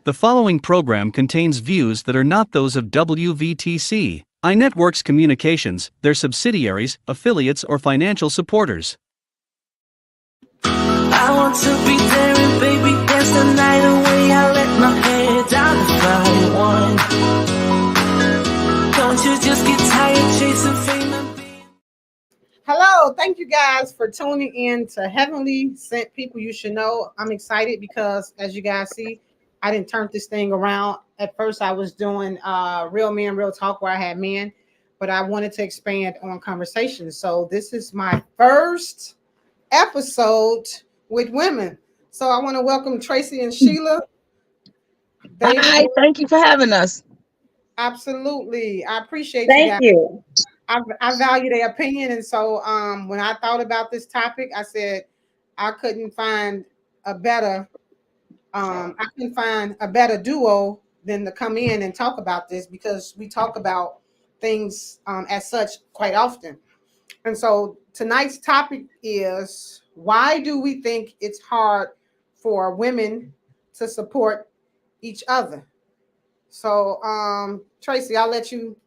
The following program contains views that are not those of WVTC, iNetworks Communications, their subsidiaries, affiliates, or financial supporters. I want to be there and baby dance the night away. I let my head down if I want. Don't you just get tired chasing fame and being... Hello, thank you guys for tuning in to Heavenly Sent People You Should Know. I'm excited because, as you guys see, I didn't turn this thing around. At first, I was doing Real Men, Real Talk, where I had men, but I wanted to expand on conversations. So this is my first episode with women. So I want to welcome Tracy and Sheila. Hi, thank you for having us. Absolutely. I appreciate you guys. Thank you. I value their opinion. And so when I thought about this topic, I said I couldn't find a better duo than to come in and talk about this, because we talk about things as such quite often. And so tonight's topic is, why do we think it's hard for women to support each other? So Tracy, I'll let you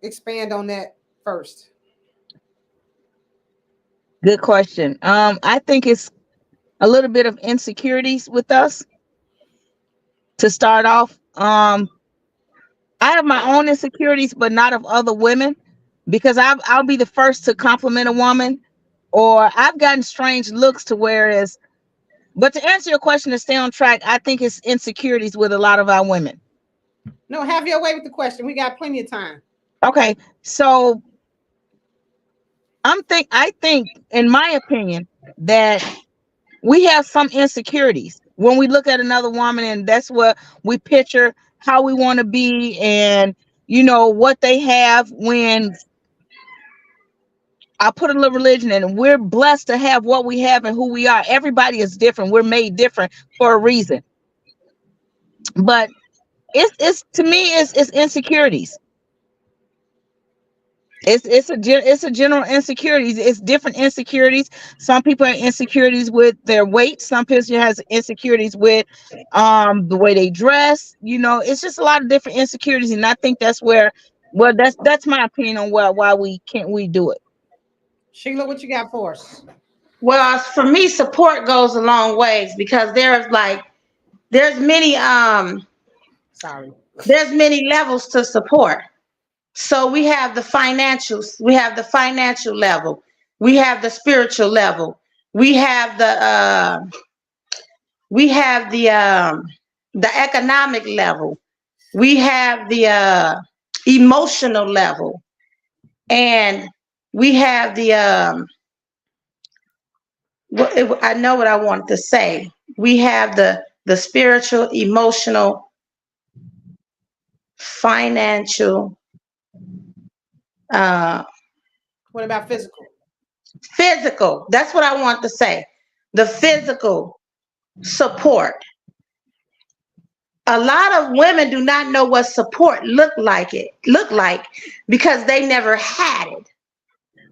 expand on that first. Good question. I think it's a little bit of insecurities with us to start off. I have my own insecurities, but not of other women, because I'll be the first to compliment a woman, or I've gotten strange looks to whereas. But to answer your question, to stay on track, I think it's insecurities with a lot of our women. No, have your way with the question. We got plenty of time. Okay, so I think, in my opinion, that we have some insecurities when we look at another woman, and that's what we picture how we want to be, and what they have. When I put a little religion in, and we're blessed to have what we have and who we are. Everybody is different. We're made different for a reason. But it's to me, it's insecurities. It's a general insecurities. It's different insecurities. Some people have insecurities with their weight. Some people has insecurities with the way they dress. It's just a lot of different insecurities, and I think that's where, well, that's my opinion on why we do it. Sheila, what you got for us? Well, for me, support goes a long ways, because there's many levels to support. So we have the financial level, we have the spiritual level, we have the economic level, we have the emotional level, and we have the I know what I wanted to say. We have the spiritual, emotional, financial. What about physical? Physical. That's what I want to say. The physical support. A lot of women do not know what support look like because they never had it.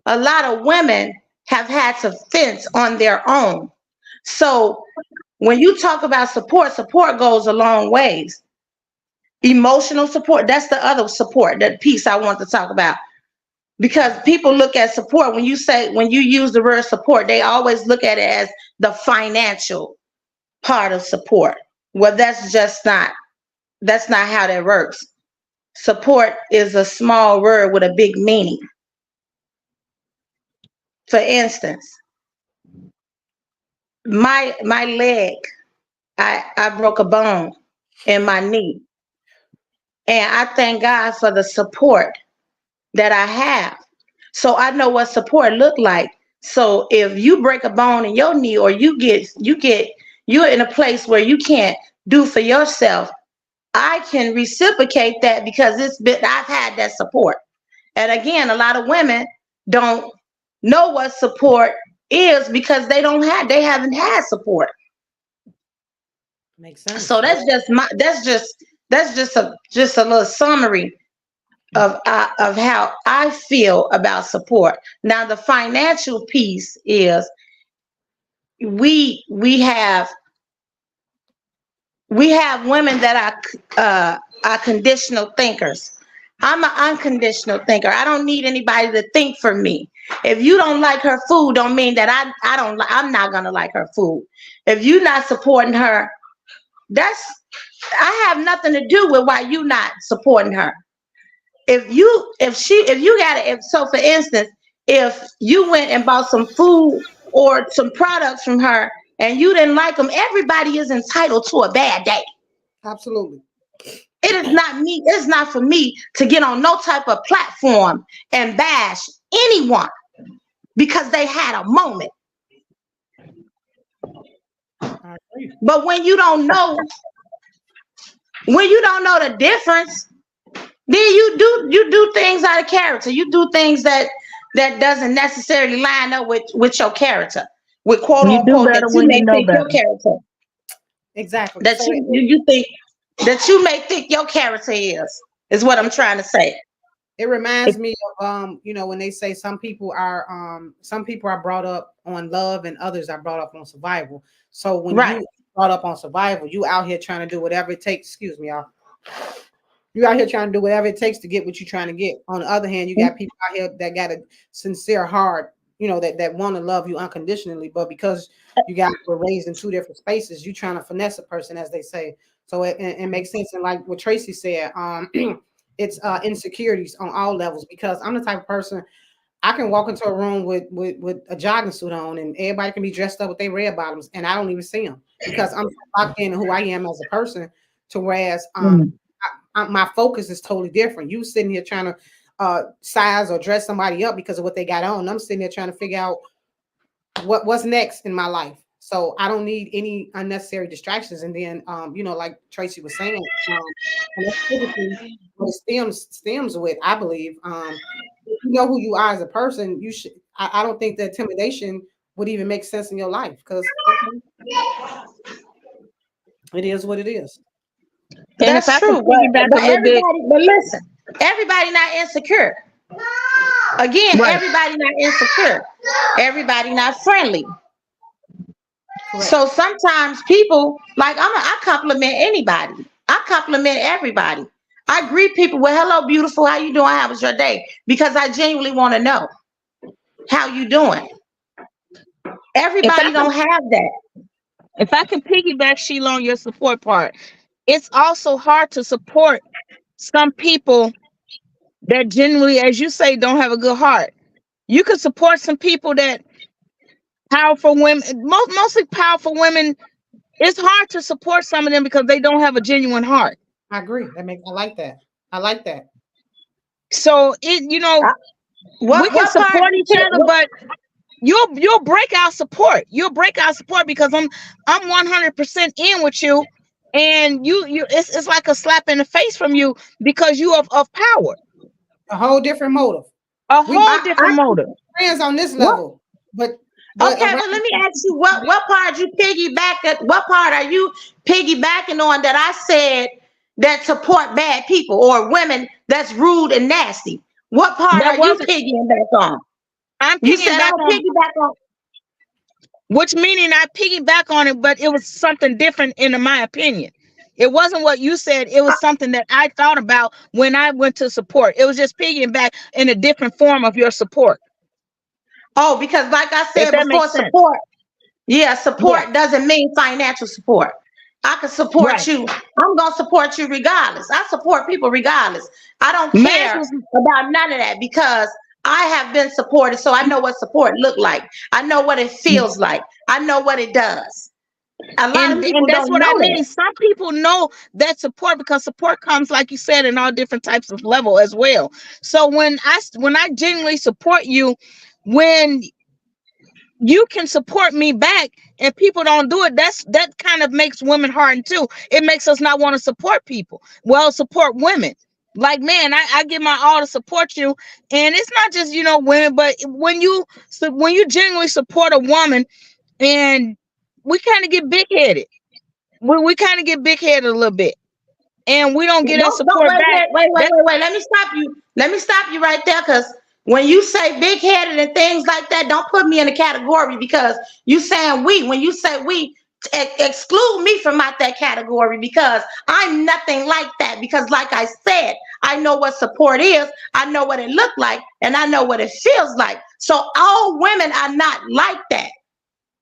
A lot of women have had to fence on their own. So when you talk about support goes a long ways. Emotional support, that's the other support, that piece I want to talk about. Because people look at support, when you use the word support, they always look at it as the financial part of support. Well, that's not how that works. Support is a small word with a big meaning. For instance, my leg, I broke a bone in my knee. And I thank God for the support that I have. So I know what support look like. So if you break a bone in your knee, or you're in a place where you can't do for yourself, I can reciprocate that, because I've had that support. And again, a lot of women don't know what support is, because they haven't had support. Makes sense. So that's just a little summary of how I feel about support. Now, the financial piece is we have we have women that are conditional thinkers. I'm an unconditional thinker. I don't need anybody to think for me. If you don't like her food, don't mean that I'm not gonna like her food. If you're not supporting her, I have nothing to do with why you not supporting her. So for instance, if you went and bought some food or some products from her and you didn't like them, everybody is entitled to a bad day. Absolutely. It is not me. It's not for me to get on no type of platform and bash anyone because they had a moment. But when you don't know the difference, then you do things out of character. You do things that doesn't necessarily line up with your character, with quote unquote that you may think your character. Exactly. That you think that you may think your character is what I'm trying to say. It reminds me of when they say some people are brought up on love and others are brought up on survival. So when you brought up on survival, you out here trying to do whatever it takes. Excuse me, y'all. You out here trying to do whatever it takes to get what you're trying to get. On the other hand, you got people out here that got a sincere heart, that want to love you unconditionally, but because you guys were raised in two different spaces, you trying to finesse a person, as they say. So it makes sense. And like what Tracy said, it's insecurities on all levels, because I'm the type of person, I can walk into a room with a jogging suit on and everybody can be dressed up with their red bottoms and I don't even see them because I'm locked in who I am as a person. To whereas my focus is totally different. You sitting here trying to size or dress somebody up because of what they got on. I'm sitting there trying to figure out what's next in my life. So I don't need any unnecessary distractions. And then, like Tracy was saying, and that's typically what it stems with, I believe. If you know who you are as a person, you should. I don't think that intimidation would even make sense in your life because it is what it is. And that's true. But listen, everybody not insecure. Again, everybody not insecure. Everybody not friendly. Correct. So sometimes people, like I compliment anybody. I compliment everybody. I greet people with "Hello, beautiful. How you doing? How was your day?" Because I genuinely want to know how you doing. Everybody don't have that. If I can piggyback, Sheila, on your support part, it's also hard to support some people that genuinely, as you say, don't have a good heart. You can support some people that powerful women, mostly powerful women. It's hard to support some of them because they don't have a genuine heart. I agree. I like that. I like that. So we can support each other, but you'll break our support. You'll break our support because I'm 100% in with you, and it's like a slap in the face from you because you of power. A whole different motive. Different motive. Friends on this level, but okay, but let me ask you, what part you piggyback at? What part are you piggybacking on that I said that support bad people or women that's rude and nasty? What part are you piggybacking on? I'm piggyback on. Which meaning I piggyback on it, but it was something different in my opinion. It wasn't what you said. It was something that I thought about when I went to support. It was just piggyback in a different form of your support. Oh, because like I said before, support doesn't mean financial support. I can support you. I'm going to support you regardless. I support people regardless. I don't care about none of that because I have been supported, so I know what support look like. I know what it feels like. I know what it does. A lot of people that's don't what know I mean. that. Some people know that support because support comes, like you said, in all different types of level as well. So when I genuinely support you, when you can support me back and people don't do it, that kind of makes women hardened too. It makes us not want to support people. Well, support women. Like, man, I give my all to support you. And it's not just, women, but when you genuinely support a woman, and we kind of get big-headed. We kind of get big-headed a little bit. And we don't get that support back. Wait. Let me stop you. Let me stop you right there, because when you say big-headed and things like that, don't put me in a category because you saying we. When you say we, exclude me from out that category, because I'm nothing like that. Because like I said, I know what support is, I know what it looked like, and I know what it feels like. So all women are not like that.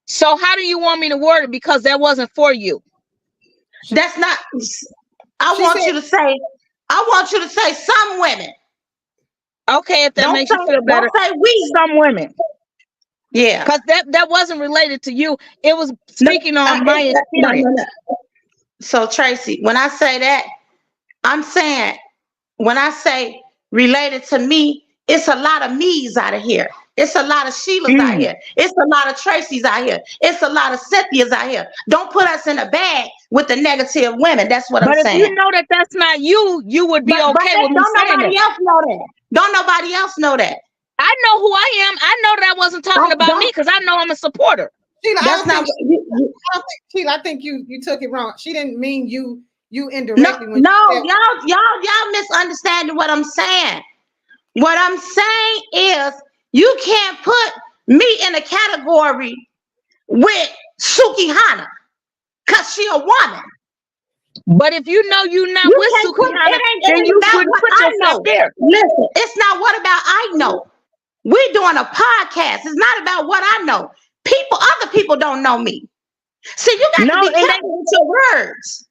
So how do you want me to word it? Because that wasn't for you. That's not. I She want said, you to say. I want you to say some women. Okay, if that makes you feel better. Don't say we. Some women. Yeah. Because that wasn't related to you. It was No, speaking on my no, experience. no, no. So Tracy, when I say that, I'm saying, when I say related to me, it's a lot of me's out of here. It's a lot of Sheilas out here. It's a lot of Tracy's out here. It's a lot of Cynthia's out here. Don't put us in a bag with the negative women. That's what I'm But if you saying. know that that's not you, you would be But okay with me don't saying nobody that. else know that. Don't nobody else know that. I know who I am. I know that I wasn't talking about me Don't. because I know I'm a supporter. Sheila, That's not. Sheila, I think you took it wrong. She didn't mean you No, indirectly when no, she said, y'all misunderstanding what I'm saying. What I'm saying is, you can't put me in a category with Suki Hana, because she a woman. But if you know you're not You with can't put, Sukihana, it then ain't you about wouldn't what put I yourself know. there. Listen, it's not what about I know. We're doing a podcast. It's not about what I know. Other people don't know me. See, you got to No, be it ain't. careful with your words.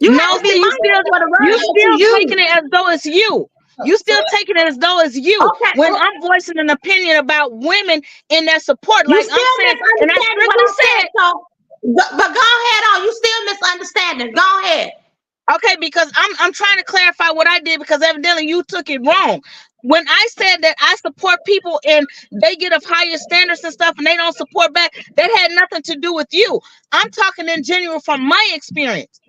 You got No, to be see, mindful of the you words that still you taking use. it as though it's you. You so still taking it as though it's you. Okay, When I'm voicing an opinion about women in their support, you like I'm still saying, and I misunderstanding what strictly I said, said, so but go ahead on. You still misunderstanding. Go ahead. okay, because I'm trying to clarify what I did because evidently you took it wrong. When I said that I support people and they get of higher standards and stuff and they don't support back, that had nothing to do with you. I'm talking in general from my experience.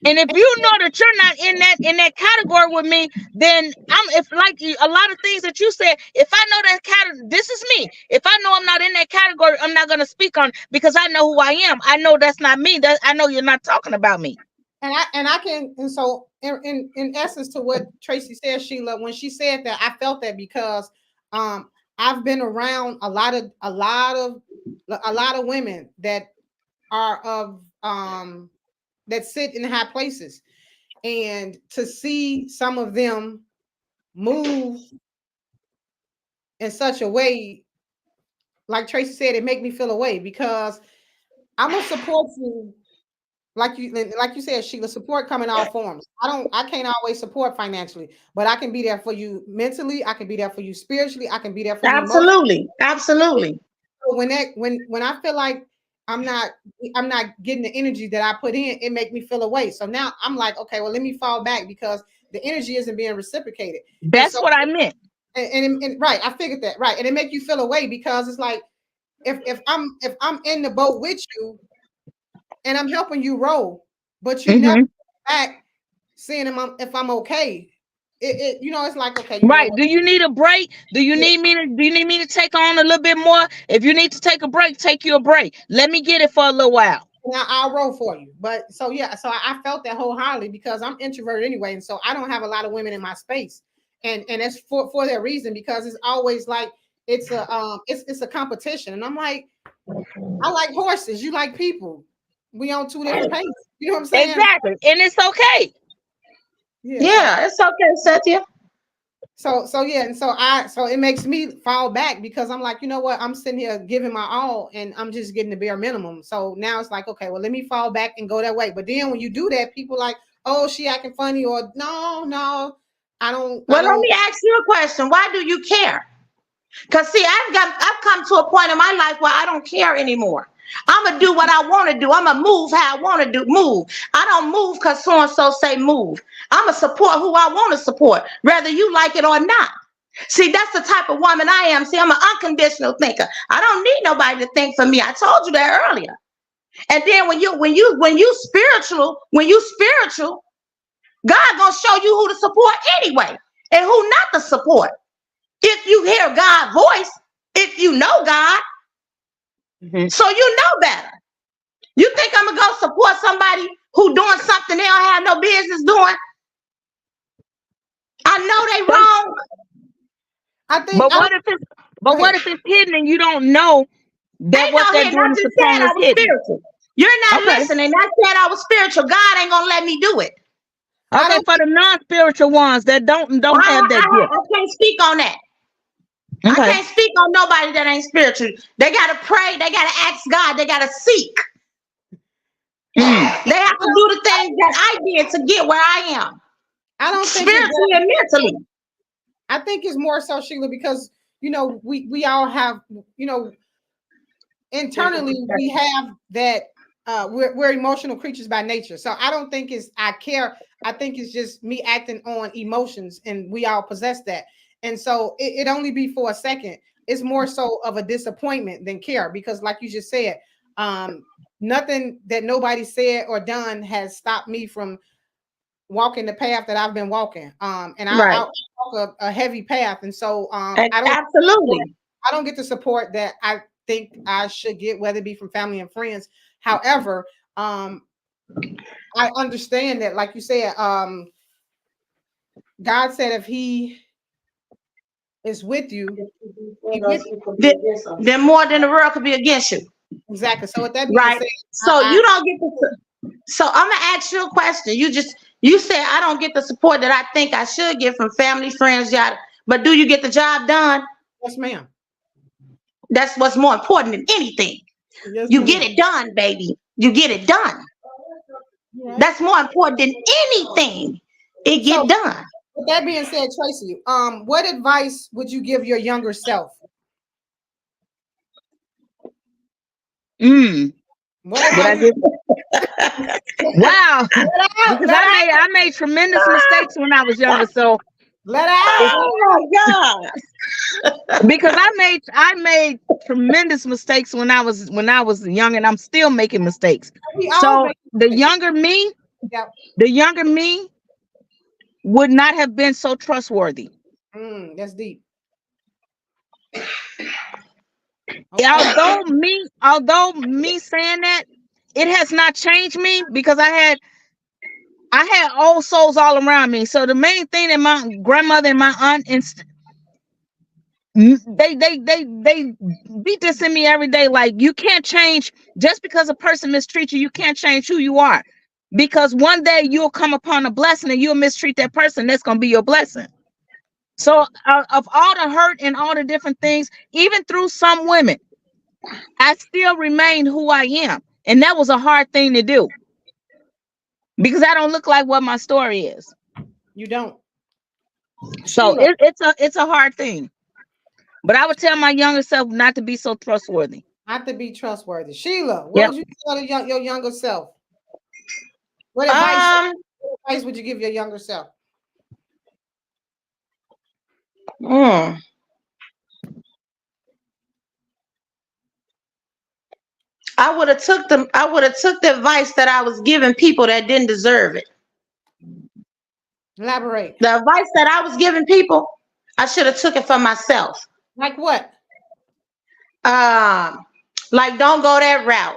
And if you know that you're not in that category with me, then if like a lot of things that you said, if I know that category, this is me. If I know I'm not in that category, I'm not gonna speak on it because I know who I am. I know that's not me. That I know you're not talking about me. and I can, and so in essence to what Tracy said, Sheila, when she said that, I felt that because I've been around a lot of women that are of that sit in high places, and to see some of them move in such a way, like Tracy said, it make me feel away because I'm gonna support you. Like you said, Sheila, support come in all forms. I can't always support financially, but I can be there for you mentally. I can be there for you spiritually. I can be there for you emotionally. Absolutely, absolutely. So when I feel like I'm not getting the energy that I put in, it make me feel away. So now I'm like, okay, well, let me fall back because the energy isn't being reciprocated. And That's so what I meant. and right, I figured that, right, and it make you feel away because it's like if I'm in the boat with you and I'm helping you roll, but you never back seeing if I'm okay. It's like, okay, you know Right. what? Do you need a break? Do you need me to take on a little bit more? If you need to take a break, take you a break. Let me get it for a little while. Now I'll roll for you. But so yeah, so I felt that wholeheartedly because I'm introverted anyway, and so I don't have a lot of women in my space, and it's for that reason because it's always like it's a competition, and I'm like, I like horses, you like people, we on two different pages. You know what I'm saying? Exactly. And it's okay. Yeah. Yeah, it's okay, Cynthia. So yeah, and so it makes me fall back because I'm like, you know what? I'm sitting here giving my all and I'm just getting the bare minimum. So now it's like, okay, well, let me fall back and go that way. But then when you do that, people like, oh, she acting funny, or no, I Well, let don't. me ask you a question. Why do you care? Because see, I've come to a point in my life where I don't care anymore. I'm gonna do what I want to do. I'm gonna move how I want to move. I don't move because so and so say move. I'm gonna support who I want to support, whether you like it or not. See, that's the type of woman I am. See, I'm an unconditional thinker. I don't need nobody to think for me. I told you that earlier. And then when you spiritual, God gonna show you who to support anyway, and who not to support. If you hear God's voice, if you know God, so you know better. You think I'm gonna go support somebody who doing something they don't have no business doing? I know they wrong. I think. But what if it's hidden and you don't know that Ain't what no they're hidden. I doing is just said supposed I is was hidden? spiritual. You're not Okay. listening. I said I was spiritual. God ain't gonna let me do it. I Okay, don't for the non-spiritual ones that don't have that gift. I can't speak on that. I Okay. can't speak on nobody that ain't spiritual. They gotta pray. They gotta ask God. They gotta seek. Mm. They have to do the things that I did to get where I am, I don't think it's spiritually and mentally. I think it's more so, Sheila, because we all have, internally we have that we're emotional creatures by nature. So I don't think it's I care. I think it's just me acting on emotions, and we all possess that. And so it only be for a second. It's more so of a disappointment than care, because like you just said, nothing that nobody said or done has stopped me from walking the path that I've been walking. And I Right. walk a heavy path. And so Absolutely. I don't get the support that I think I should get, whether it be from family and friends. However, I understand that, like you said, God said if He is with you, He with you. Then more than the world could be against you. Exactly. So with that being Right. said, So you don't get the. So I'm gonna ask you a question. You said I don't get the support that I think I should get from family, friends, yada. But do you get the job done? yes, ma'am. That's what's more important than anything. Yes, You ma'am. get it done, baby. You get it done. Right. That's more important than anything. It get So done. with that being said, Tracy, what advice would you give your younger self? What Would I advice? give? Wow. Because I made tremendous mistakes when I was younger. So Let out. Oh my God. because I made tremendous mistakes when I was young, and I'm still making mistakes. We all So make the mistakes. Yep. younger me would not have been so trustworthy. That's deep. Although me saying that, it has not changed me, because I had old souls all around me. So the main thing that my grandmother and my aunt they beat this in me every day. Like, you can't change just because a person mistreats you. You can't change who you are, because one day you'll come upon a blessing and you'll mistreat that person. That's gonna be your blessing. So of all the hurt and all the different things, even through some women, I still remain who I am, and that was a hard thing to do, because I don't look like what my story is. You don't. So Sheila, it's a hard thing. But I would tell my younger self not to be so trustworthy. not to be trustworthy. Sheila, what Yep. would you tell your younger self? What Um, advice would you give your younger self? mm. I would have took the advice that I was giving people that didn't deserve it. Elaborate. The advice that I was giving people, I should have took it for myself. Like what? Like, don't go that route.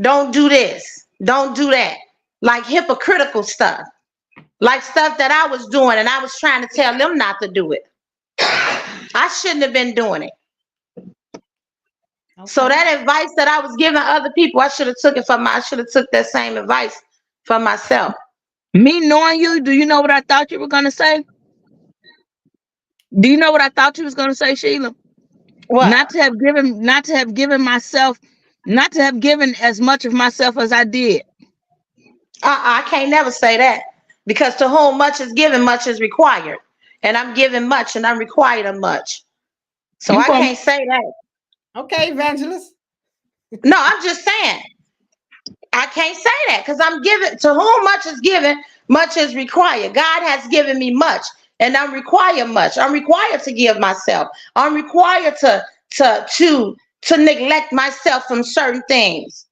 Don't do this. Don't do that. Like hypocritical stuff. Like stuff that I was doing and I was trying to tell them not to do it. I shouldn't have been doing it. Okay. So that advice that I was giving other people, I should have took that same advice for myself. Me knowing you, do you know what I thought you were gonna say? Do you know what I thought you was gonna say, Sheila? What? Not to have given as much of myself as I did. I can't never say that, because to whom much is given, much is required, and I'm giving much and I'm required of much. So I can't say that. Okay, evangelist. No, I'm just saying. I can't say that, because I'm giving to whom much is given, much is required. God has given me much, and I'm required much. I'm required to give myself. I'm required to neglect myself from certain things.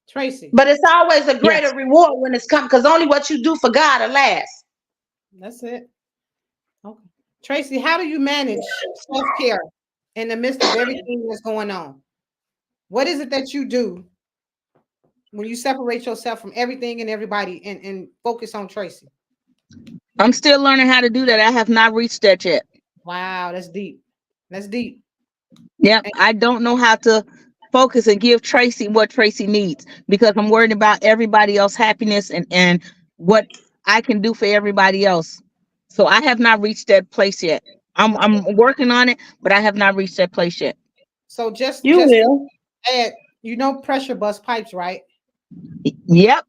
Tracy. But it's always a greater reward when it's come, because only what you do for God will last. That's it. Okay. Tracy, how do you manage self-care in the midst of everything that's going on? What is it that you do when you separate yourself from everything and everybody and focus on Tracy? I'm still learning how to do that. I have not reached that yet. Wow, that's deep. That's deep. Yep. I don't know how to focus and give Tracy what Tracy needs, because I'm worried about everybody else's happiness and what I can do for everybody else. So I have not reached that place yet. I'm working on it, but I have not reached that place yet. So just You just to will. add, pressure bust pipes, right? Yep.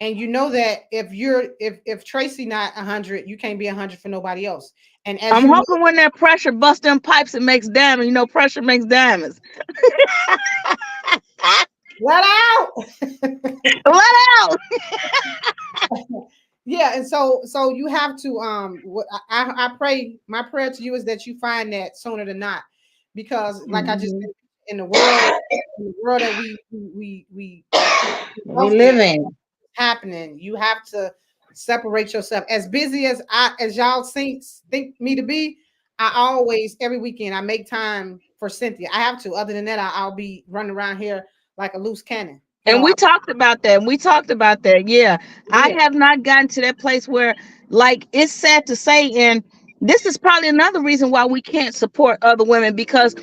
And you know that if Tracy not 100, you can't be 100 for nobody else. And as I'm you know, hoping when that pressure busts them pipes, it makes diamonds. You know, pressure makes diamonds. let out. Let out. Yeah, and so you have to I pray, my prayer to you is that you find that sooner than not, because like I just Mhm. said, in the world that we We both live in. happening, you have to separate yourself. As busy as y'all think me to be, I always, every weekend, I make time for Cynthia. I have to. Other than that, I'll be running around here like a loose cannon. And we talked about that. We talked about that. Yeah. I Yeah. have not gotten to that place where, like, it's sad to say, and this is probably another reason why we can't support other women, because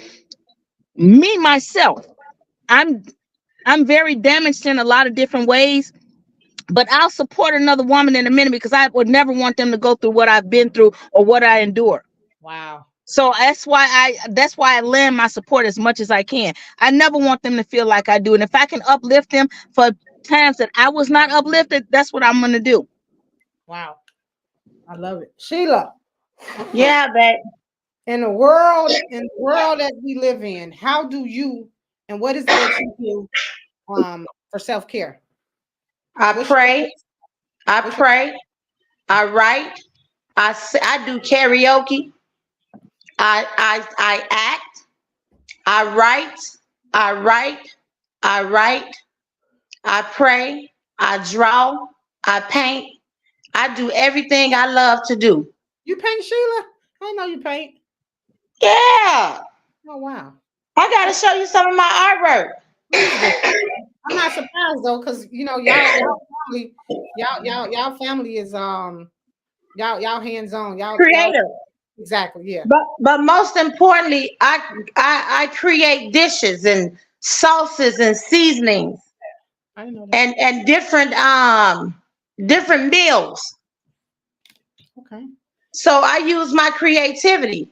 me myself, I'm I'm very damaged in a lot of different ways, but I'll support another woman in a minute because I would never want them to go through what I've been through or what I endure. Wow. So that's why I lend my support as much as I can. I never want them to feel like I do. And if I can uplift them for times that I was not uplifted, that's what I'm gonna do. Wow. I love it. Sheila, Yeah, babe. in the world that we live in, how do you, and what is it that you do for self-care? I What's pray. I what's your pray. I write. I do karaoke. I act. I write. I write. I write. I pray. I draw. I paint. I do everything I love to do. you paint, Sheila? I know you paint. Yeah. Oh wow. I gotta show you some of my artwork. Please do. I'm not surprised though, because y'all family is y'all hands on. Y'all Creative. exactly, yeah. But most importantly, I create dishes and sauces and seasonings I didn't know that. and different meals. Okay. So I use my creativity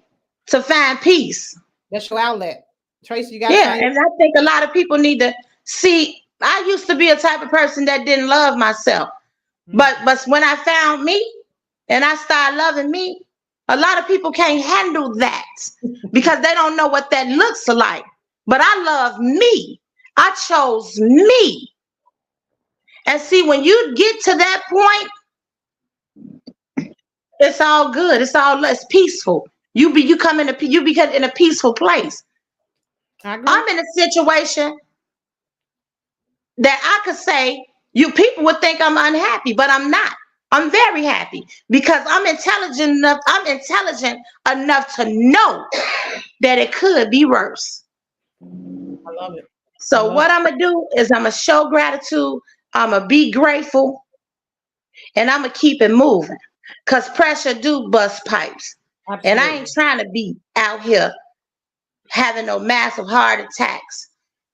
to find peace. That's your outlet. Tracy, you gotta Yeah, find and I think a lot of people need to see. I used to be a type of person that didn't love myself, but when I found me and I started loving me, a lot of people can't handle that because they don't know what that looks like. But I love me. I chose me. And see, when you get to that point, it's all good. It's all less peaceful. You become in a peaceful place. I agree. I'm in a situation that I could say you people would think I'm unhappy, but I'm not. I'm very happy because I'm intelligent enough to know that it could be worse. I love it. I So love what I'm gonna do is I'm gonna show gratitude. I'm gonna be grateful, and I'm gonna keep it moving. Cause pressure do bust pipes, it. and I ain't Absolutely. trying to be out here having no massive heart attacks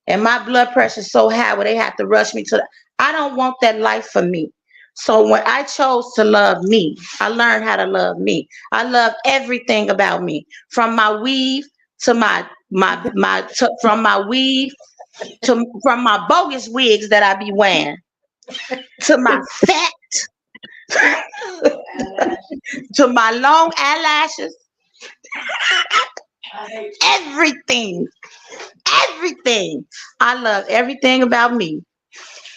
and my blood pressure so high where they have to rush me to the, I don't want that life for me. So when I chose to love me, I learned how to love me. I love everything about me, from my weave to from my weave to from my bogus wigs that I be wearing to my fat to my long eyelashes, everything. Everything. I love everything about me.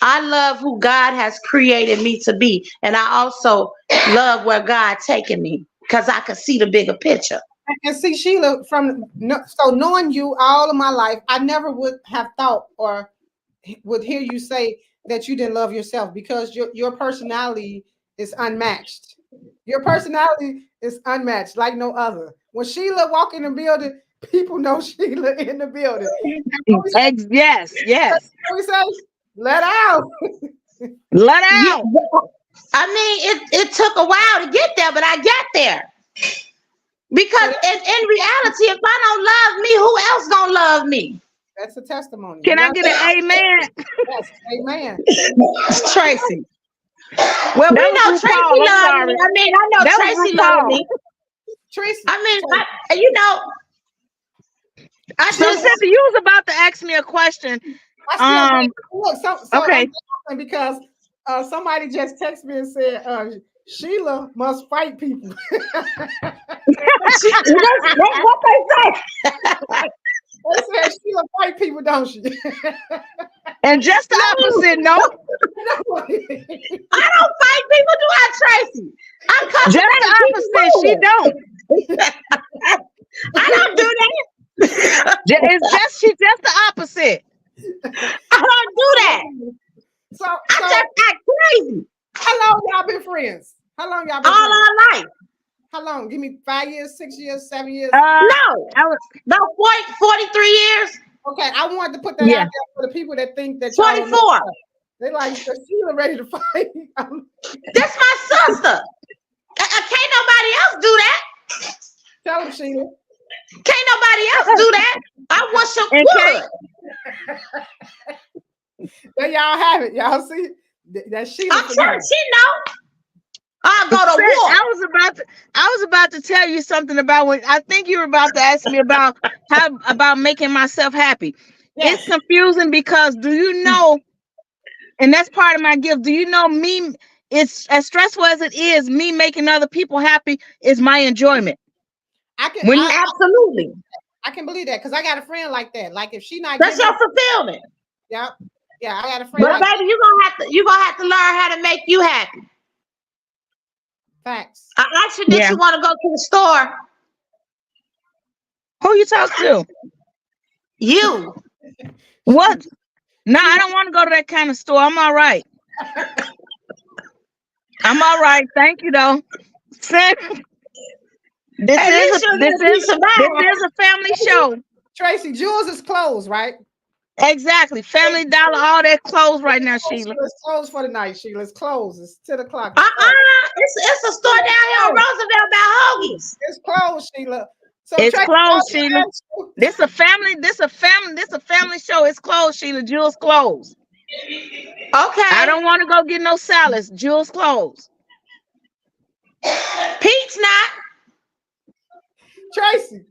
I love who God has created me to be. And I also love where God taking me because I can see the bigger picture. And see, Sheila, so knowing you all of my life, I never would have thought or would hear you say that you didn't love yourself, because your personality is unmatched. Your personality is unmatched like no other. When Sheila walk in the building, people know Sheila in the building. And Yes, yes. we say, let out. Let Yeah, out. I mean, it took a while to get there, but I got there. Because So in reality, if I don't love me, who else gonna love me? That's a testimony. Can You I get an amen? Yes, amen. Tracy. Well, That we was know RuPaul. Tracy I'm loved sorry. me. I mean, I know That was Tracy loved RuPaul. me. Tracy. I mean, you know, I So just Cynthia, you was about to ask me a question. I still look. So Okay. I'm laughing because somebody just texted me and said Sheila must fight people. that's what they say. They said Sheila fight people, don't she? And just the opposite, no. I don't fight people, do I, Tracy? I'm Just the opposite, she don't. I don't do that. She's just the opposite. I don't do that. So I just act crazy. how long y'all been friends? How long y'all been All friends? our life. How long? Give me 5 years, 6 years, 7 years. No, about 43 years. Okay, I wanted to put that out there for the people that think that y'all 24. They like Sheila ready to fight. That's my sister. Can't nobody else do that. Tell them, Sheila. Can't nobody else do that. I wish you would. There y'all have it. Y'all see that Sheila. I'm sure she know. I'll go to war. I was about to tell you something about when I think you were about to ask me about about making myself happy. Yes. It's confusing because do you know, and that's part of my gift. Do you know me? It's as stressful as it is. Me making other people happy is my enjoyment. Absolutely. I can believe that because I got a friend like that. Like if she not, that's your fulfillment. Yeah, I got a friend. But baby, you're gonna have to learn how to make you happy. Facts. I asked you, did you want to go to the store? Who you talk to? You. What? No, I don't want to go to that kind of store. I'm all right. I'm all right. Thank you, though. This is a family show. Tracy, Jules is closed, right? Exactly. Family Dollar, all that closed right now, Sheila. It's closed for the night, Sheila. It's closed. It's 10 o'clock. It's a store down here on Roosevelt by Hoagie's. It's closed, Sheila. So it's closed, Sheila. This a family show. It's closed, Sheila. Jules closed. Okay. I don't want to go get no salads. Jules closed. Pete's not. Tracy,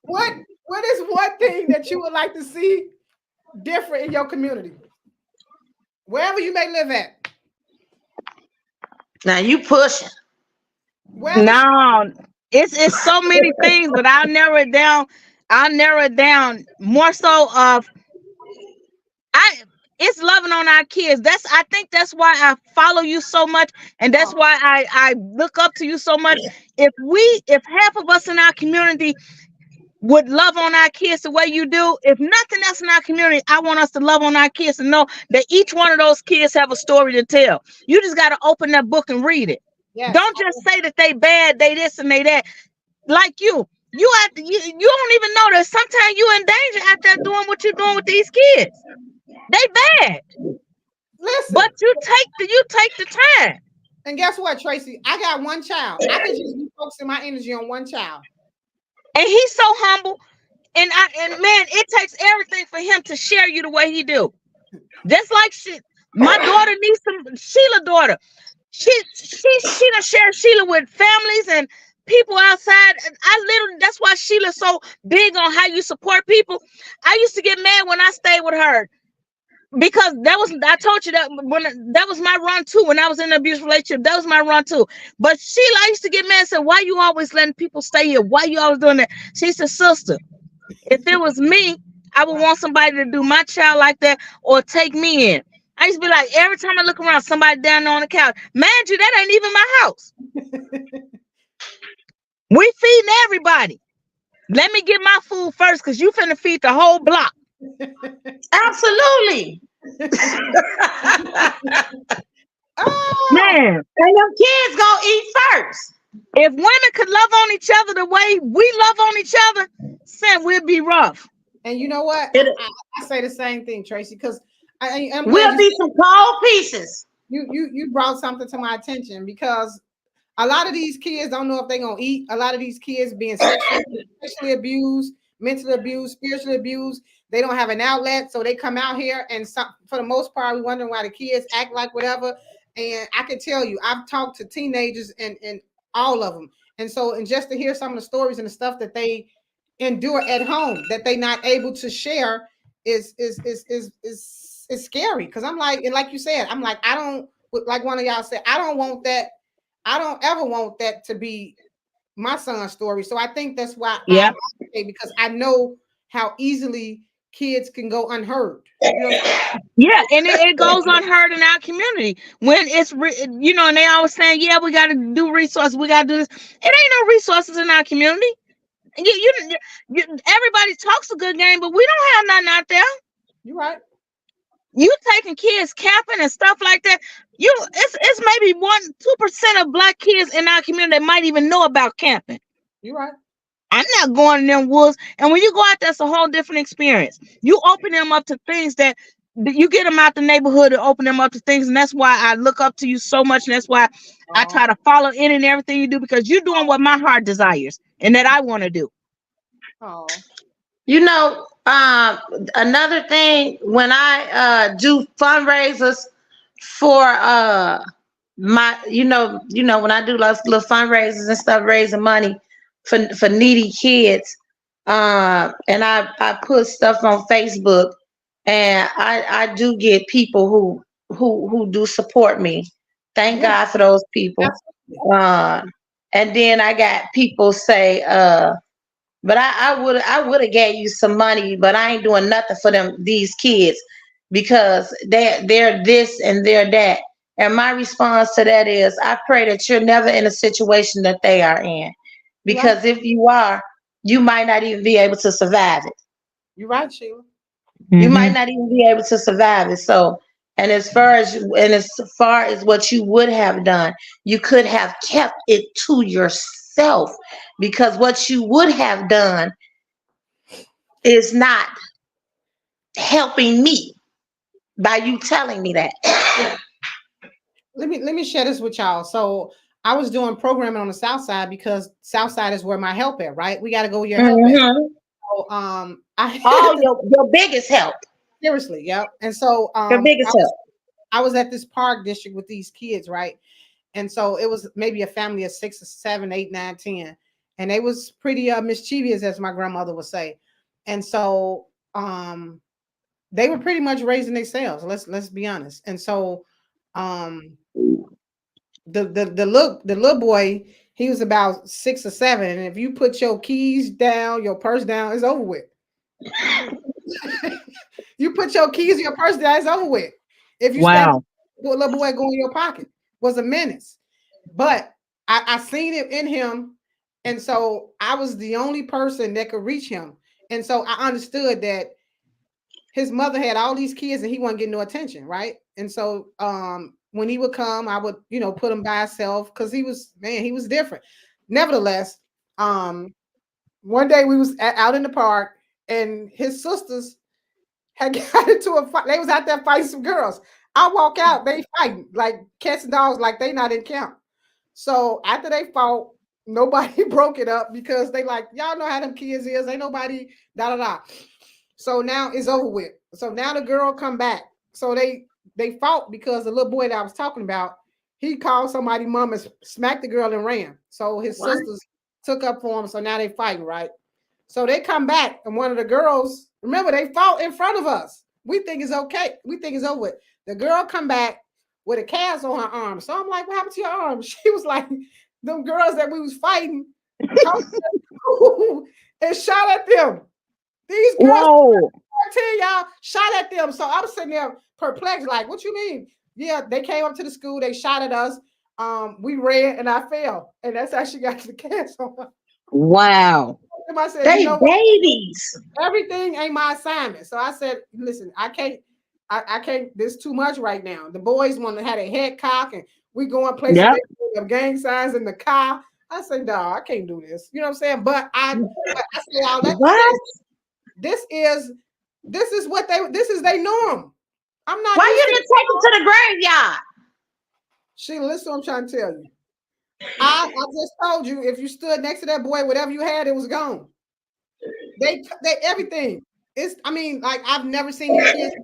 what is one thing that you would like to see different in your community? Wherever you may live at. Now you pushing. No, it's so many things, but I'll narrow it down. More so of it's loving on our kids. I think that's why I follow you so much, and that's why I look up to you so much. If half of us in our community would love on our kids the way you do, if nothing else in our community, I want us to love on our kids and know that each one of those kids have a story to tell. You just got to open that book and read it. Yes. Don't just say that they bad, they this and they that. Like you don't even know that sometimes you in danger out there doing what you're doing with these kids. They bad. Listen, but you take the time. And guess what, Tracy? I got one child. I can just be focusing my energy on one child. And he's so humble. And man, it takes everything for him to share you the way he do. Just like my daughter needs some Sheila daughter. She done share Sheila with families and people outside. That's why Sheila's so big on how you support people. I used to get mad when I stayed with her. Because I told you that that was my run too. When I was in an abusive relationship, that was my run too. But Sheila, I used to get mad and say, why you always letting people stay here? Why you always doing that? She said, sister, if it was me, I would want somebody to do my child like that or take me in. I used to be like, every time I look around, somebody down there on the couch. Mind you, that ain't even my house. We feeding everybody. Let me get my food first because you finna feed the whole block. Absolutely. Man, and them kids gonna eat first. If women could love on each other the way we love on each other, Sam, we'd be rough. And you know what? I say the same thing, Tracy, because we'll be some cold pieces. You brought something to my attention because a lot of these kids don't know if they're gonna eat. A lot of these kids being sexually abused, mentally abused, spiritually abused. they don't have an outlet, so they come out here, and for the most part, we wondering why the kids act like whatever. And I can tell you, I've talked to teenagers and all of them, and just to hear some of the stories and the stuff that they endure at home that they not able to share is scary. Because I'm like, and like you said, I'm like, I don't, like one of y'all said, I don't want that. I don't ever want that to be my son's story. So I think that's why Yeah. because I know how easily kids can go unheard. You know? Yeah, and it goes unheard in our community when it's you know, and they always saying, yeah, we got to do resources, we got to do this. It ain't no resources in our community. And everybody talks a good game, but we don't have nothing out there. You're right. You taking kids camping and stuff like that. It's maybe 1-2% of black kids in our community that might even know about camping. You're right. I'm not going in them woods. And when you go out, that's a whole different experience. You open them up to things that you get them out the neighborhood and open them up to things. And that's why I look up to you so much. And that's why I try to follow in and everything you do, because you're doing what my heart desires and that I want to do. Oh. You know, another thing, when I do fundraisers for my, when I do little fundraisers and stuff, raising money for needy kids, and I put stuff on Facebook, and I do get people who do support me. Thank God for those people. And then I got people say, but I would have gave you some money, but I ain't doing nothing for these kids because they're this and they're that. And my response to that is, I pray that you're never in a situation that they are in, because if you are, you might not even be able to survive it. You're right, Sheila. You might not even be able to survive it. So, and as far as what you would have done, you could have kept it to yourself, because what you would have done is not helping me by you telling me that. Let me share this with y'all. So I was doing programming on the South Side because South Side is where my help at, right? We got to go where your help at. So, your biggest help. Seriously, yep. And so Your biggest help. I was at this park district with these kids, right? And so it was maybe a family of 6 or 7, 8, 9, 10. And they was pretty mischievous, as my grandmother would say. And so they were pretty much raising themselves. Let's be honest. And so the little boy, he was about 6 or 7. And if you put your keys down, your purse down, it's over with. You put your keys, your purse down, it's over with. If you stand, little boy go in your pocket, was a menace. But I seen it in him, and so I was the only person that could reach him. And so I understood that his mother had all these kids and he wasn't getting no attention, right? And so when he would come, I would, put him by himself because he was different. Nevertheless, one day we was out in the park and his sisters had got into a fight. They was out there fighting some girls. I walk out, they fighting like cats and dogs, like they not in camp. So after they fought, nobody broke it up because they like, y'all know how them kids is. Ain't nobody da da da. So now it's over with. So now the girl come back. So they fought because the little boy that I was talking about, he called somebody mom and smacked the girl and ran. So his sisters took up for him. So now they fighting, right? So they come back, and one of the girls, remember, they fought in front of us. We think it's okay. We think it's over with. The girl come back with a cast on her arm. So I'm like, what happened to your arm? She was like, them girls that we was fighting and shot at them. These girls, I tell y'all, shot at them. So I'm sitting there perplexed, like, what you mean? Yeah, they came up to the school, they shot at us. We ran and I fell. And that's how she got the cast on her. Wow. I said, they babies. Everything ain't my assignment. So I said, listen, I can't, this is too much right now. The boys want to have a head cock and we going places of gang signs in the car. I said, no, I can't do this. You know what I'm saying? But I say all that. This is their norm. I'm not. Why you didn't take them to the graveyard? Sheila, listen, what I'm trying to tell you. I just told you, if you stood next to that boy, whatever you had, it was gone. They everything. it's. I mean, like I've never seen these kids.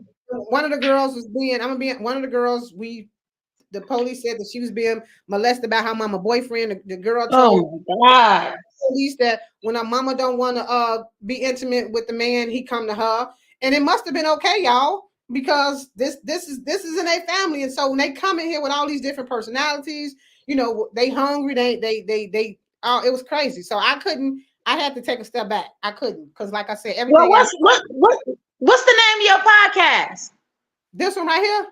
One of the girls was being. I'm gonna be one of the girls. The police said that she was being molested by her mama boyfriend. The girl told Oh my God. police that when her mama don't want to be intimate with the man, he come to her, and it must have been okay, y'all, because this is in a family, and so when they come in here with all these different personalities, you know, they hungry, they it was crazy. So I couldn't. I had to take a step back. I couldn't because, like I said, Well, everything. what's the name of your podcast? This one right here.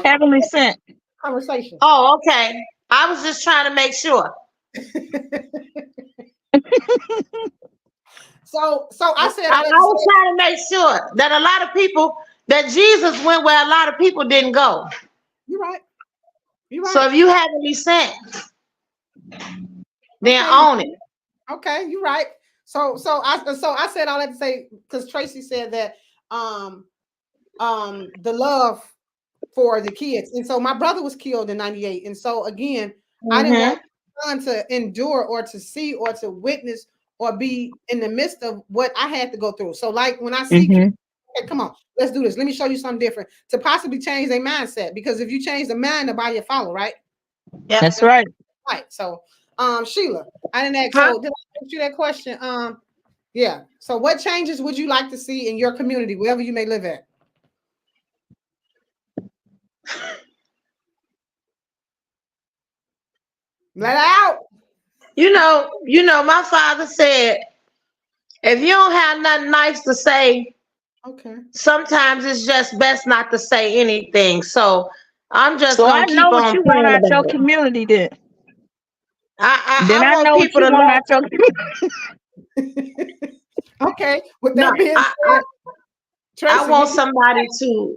Heavenly Cynt. Conversation. Oh, okay. I was just trying to make sure. So I said I was trying to make sure that a lot of people that Jesus went where a lot of people didn't go. You're right. You're right. So if you haven't been sent, then Okay. own it. Okay, you're right. So I said all that to say because Tracy said that the love for the kids, and so my brother was killed in '98, and so again, I didn't want my son to endure or to see or to witness or be in the midst of what I had to go through. So like when I see kids, okay, come on, let's do this. Let me show you something different to possibly change their mindset, because if you change the mind, the body will follow, right? Yeah, That's right. Right. So Sheila, I didn't ask so did I ask you that question? Yeah. So what changes would you like to see in your community, wherever you may live at? Let it out. You know, my father said, if you don't have nothing nice to say, Okay. sometimes it's just best not to say anything. So I'm just So I gonna keep know what on you want praying out your about it. community then. Then I I want know what people you to want love. out your community. Okay. With No, that being said, Tracy, I want somebody to,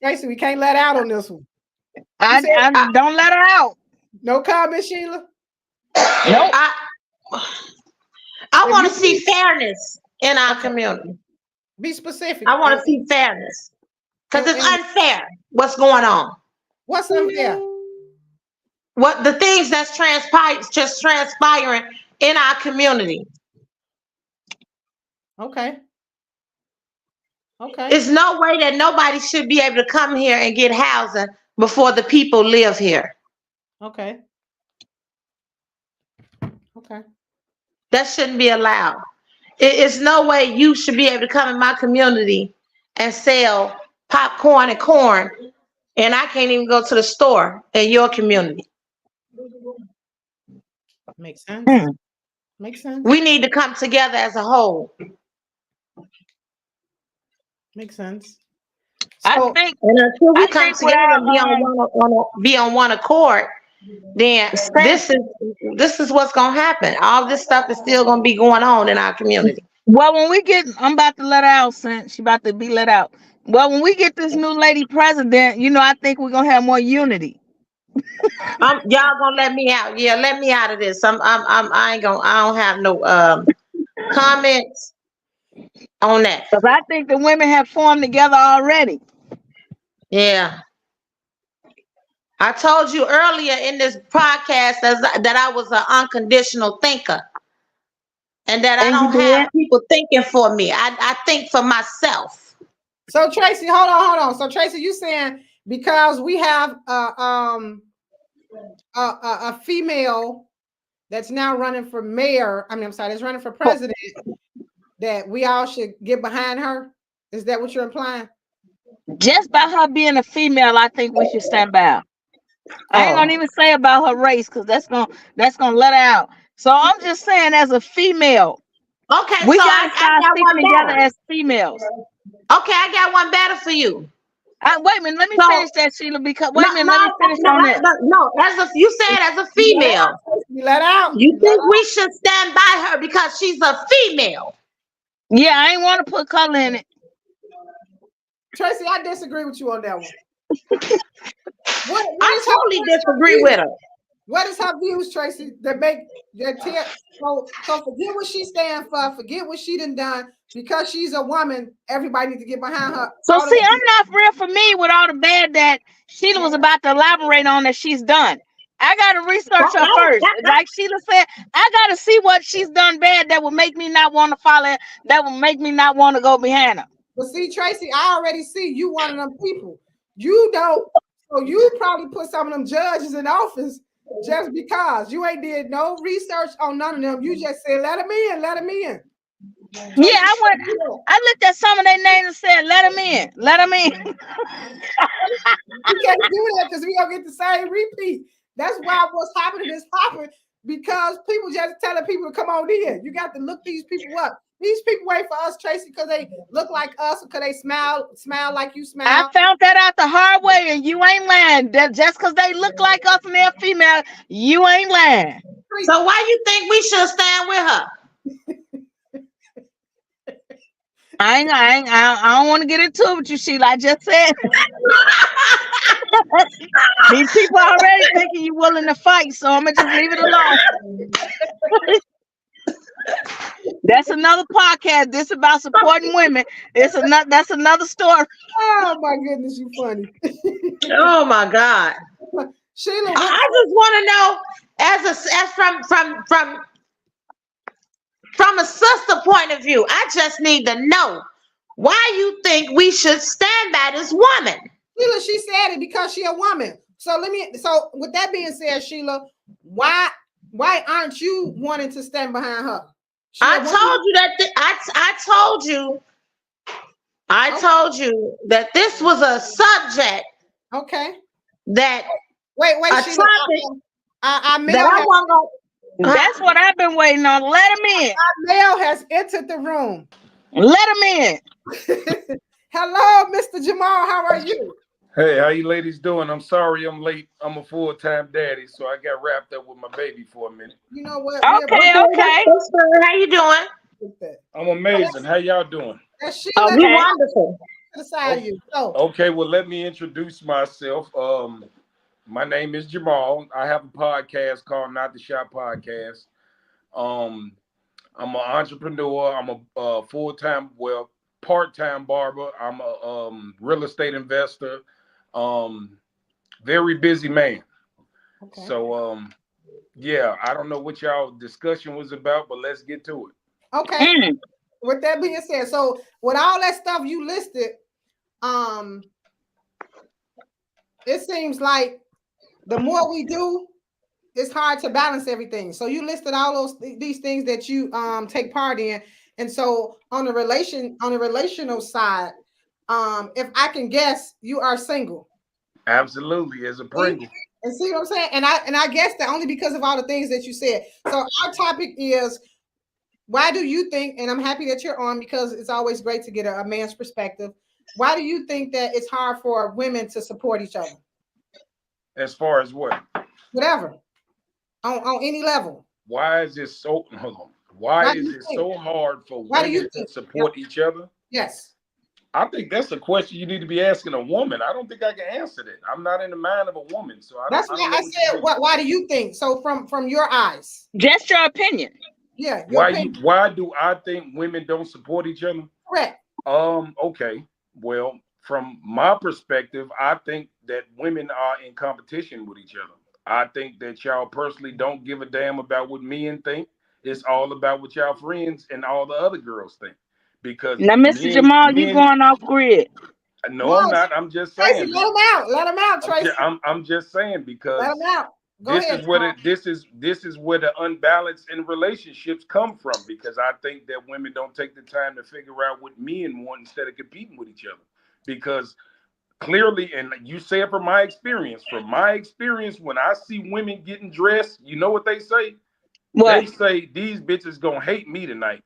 Tracy, we can't let out on this one. I don't let her out. No comment, Sheila. Nope. I If want you to see please- fairness in our Okay. community. Be specific. I want to see fairness because it's and unfair what's going on. what's unfair? What the things that's transpiring in our community. Okay. Okay. There's no way that nobody should be able to come here and get housing before the people live here. Okay. Okay. That shouldn't be allowed. It's no way you should be able to come in my community and sell popcorn and corn, and I can't even go to the store in your community. Makes sense. Makes sense. We need to come together as a whole. Makes sense. I So, think And until we I come think together and without be on one accord, then this is what's gonna happen. All this stuff is still gonna be going on in our community. well, when we get, I'm about to let her out, since she about to be let out. Well, when we get this new lady president, you know, I think we're gonna have more unity. Y'all gonna let me out? Yeah, let me out of this. I ain't gonna. I don't have no comments on that. Because I think the women have formed together already. Yeah. I told you earlier in this podcast that I was an unconditional thinker, and that I And you don't have did? people thinking for me. I think for myself. so Tracy, hold on. So Tracy, you saying because we have a female that's now running for mayor, that's running for president, that we all should get behind her? Is that what you're implying? Just by her being a female, I think we should stand by her. I ain't gonna even say about her race, because that's gonna let her out. So I'm just saying, as a female, Okay, we so gotta I start got sticking one together better. as females. Okay, I got one better for you. Wait a minute, let me So- finish that, Sheila. Because let me finish on this. No. You said as a female, You let out. you think we should stand by her because she's a female? Yeah, I ain't want to put color in it. Tracy, I disagree with you on that one. I totally disagree with her. What is her views, Tracy? So forget what she stands for. Forget what she done. Because she's a woman, everybody needs to get behind her. So see, I'm not real for me with all the bad that Sheila was about to elaborate on that she's done. I gotta research her first. Like Sheila said, I gotta see what she's done bad that would make me not want to follow, that would make me not want to go behind her. But see, Tracy, I already see you one of them people. You don't, so you probably put some of them judges in office just because you ain't did no research on none of them. You just said, let them in, let them in. Yeah, I looked at some of their names and said, let them in, let them in. You can't do that because we gonna get the same repeat. That's why what's happening is happening because people just telling people to come on in. You got to look these people up. These people wait for us, Tracy, because they look like us, because they smile like you smile. I found that out the hard way, and you ain't lying. That just because they look like us and they're female, you ain't lying. So why you think we should stand with her? I don't want to get into it with you, Sheila. I just said these people already thinking you willing to fight, so I'm gonna just leave it alone. That's another podcast. This about supporting women. That's another story. Oh my goodness, you funny. Oh my God, Sheila, I just want to know, from a sister point of view, I just need to know why you think we should stand by this woman. Sheila, she said it because she a woman. So with that being said, Sheila, why aren't you wanting to stand behind her? I told you that I told you that this was a subject. Okay. That wait, a Sheila, that's what I've been waiting on. Let him in. Our mail has entered the room. Let him in. Hello, Mr. Jamal. How are you? Hey, how you ladies doing? I'm sorry I'm late. I'm a full-time daddy, so I got wrapped up with my baby for a minute. You know what? Okay. How you doing? I'm amazing. How y'all doing? Sheila, we wonderful. Okay, well, let me introduce myself. My name is Jamal. I have a podcast called Not the Shop Podcast. I'm an entrepreneur. I'm a full-time, part-time barber. I'm a real estate investor. Very busy man. Okay. So yeah, I don't know what y'all discussion was about, but let's get to it. Okay. With that being said, so with all that stuff you listed, it seems like the more we do, it's hard to balance everything. So you listed all these things that you take part in. And so on the relational side, if I can guess, you are single. Absolutely, as a Pringle. And see what I'm saying? And I guess that only because of all the things that you said. So our topic is, why do you think, and I'm happy that you're on because it's always great to get a man's perspective. Why do you think that it's hard for women to support each other? As far as what? Whatever. On any level. Why is it so hard for women to support each other? Yes. I think that's a question you need to be asking a woman. I don't think I can answer that. I'm not in the mind of a woman, so that's why I said, why do you think? So from your eyes, just your opinion. Yeah. Why do I think women don't support each other? Correct. Okay. Well, from my perspective, I think that women are in competition with each other. I think that y'all personally don't give a damn about what men think. It's all about what y'all friends and all the other girls think. Because now, Mr. Jamal, you going off grid. No, I'm not. I'm just saying. Tracy, let him out, Tracy. I'm just saying because let him out. This is where the unbalance in relationships come from, because I think that women don't take the time to figure out what men want instead of competing with each other. Because clearly, and you say it from my experience, when I see women getting dressed, you know what they say? What? They say, these bitches gonna hate me tonight.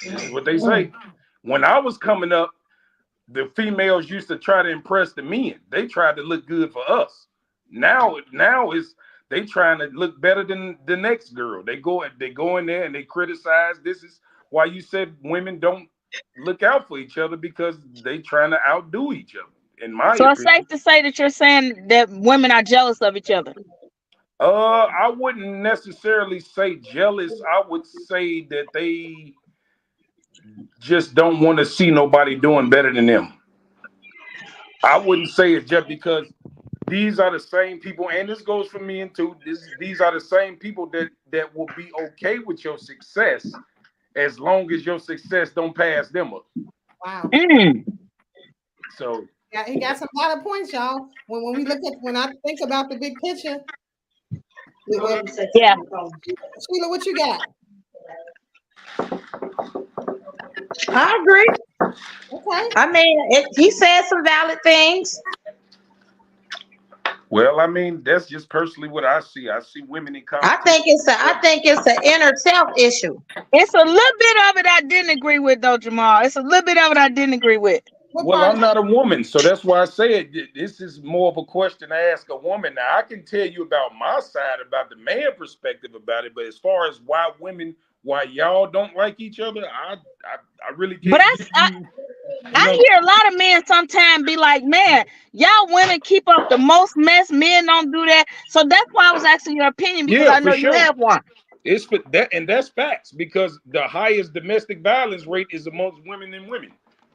That's what they say. When I was coming up, the females used to try to impress the men. They tried to look good for us. Now is they trying to look better than the next girl. They go in there and they criticize. This is why you said women don't look out for each other, because they trying to outdo each other. In my opinion. It's safe to say that you're saying that women are jealous of each other. I wouldn't necessarily say jealous. I would say that they just don't want to see nobody doing better than them. I wouldn't say it just because these are the same people, and this goes for men too. These are the same people that will be okay with your success as long as your success don't pass them up. Wow. So Yeah, he got some valid points, y'all. When we look at when I think about the big picture, Yeah. Sheila, what you got? I agree. Okay. I mean, he said some valid things. well, I mean, that's just personally what I see. I see women in I competition. think it's an inner self issue. It's a little bit of it I didn't agree with, though, Jamal. It's a little bit of it I didn't agree with. What Well, part? I'm not a woman, so that's why I said this is more of a question to ask a woman. Now, I can tell you about my side, about the man perspective about it, but as far as why y'all don't like each other, I really But can't give you, you I know. hear a lot of men sometimes be like, man, y'all women keep up the most mess. Men don't do that. So that's why I was asking your opinion, because Yeah, I for know you sure. have one. It's for that, and that's facts because the highest domestic violence rate is amongst women and women.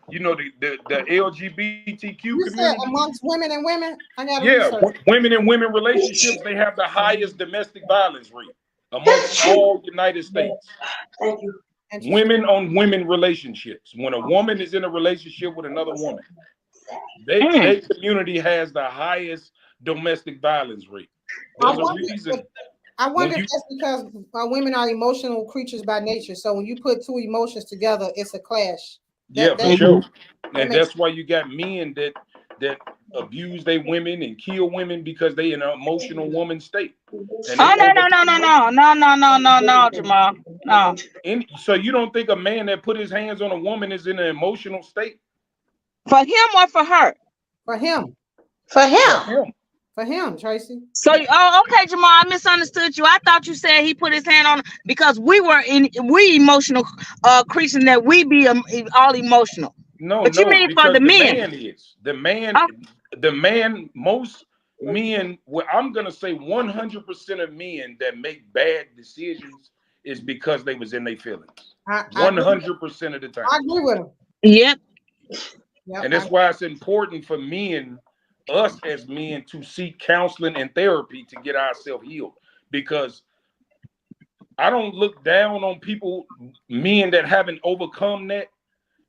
You know, the LGBTQ You said community. amongst women and women? I gotta Yeah, research. women and women relationships, they have the highest domestic violence rate That's amongst true. all United States. Thank you. Interesting. Women on women relationships. When a woman is in a relationship with another woman, their community has the highest domestic violence rate. I There's a wonder if reason I when wonder if you that's because women are emotional creatures by nature. So when you put two emotions together, it's a clash. yeah, for That sure. And makes that's why you got men that abuse their women and kill women because they in an emotional woman state. And they Oh, no, over no, no, no, no, no, no, no, no, no, Jamal. No. so you don't think a man that put his hands on a woman is in an emotional state? For him or for her? for him. For For him. him. For him, Tracy. So, oh, okay, Jamal, I misunderstood you. I thought you said he put his hand on because we emotional creatures, that we be all emotional. No, But you no, mean for because the men? Oh, the man, most men, well, I'm gonna say 100% of men that make bad decisions is because they was in their feelings. I agree. 100% of the time. I agree with him. yep. Yep. And that's why it's important for men, us as men, to seek counseling and therapy to get ourselves healed. Because I don't look down on people, men that haven't overcome that,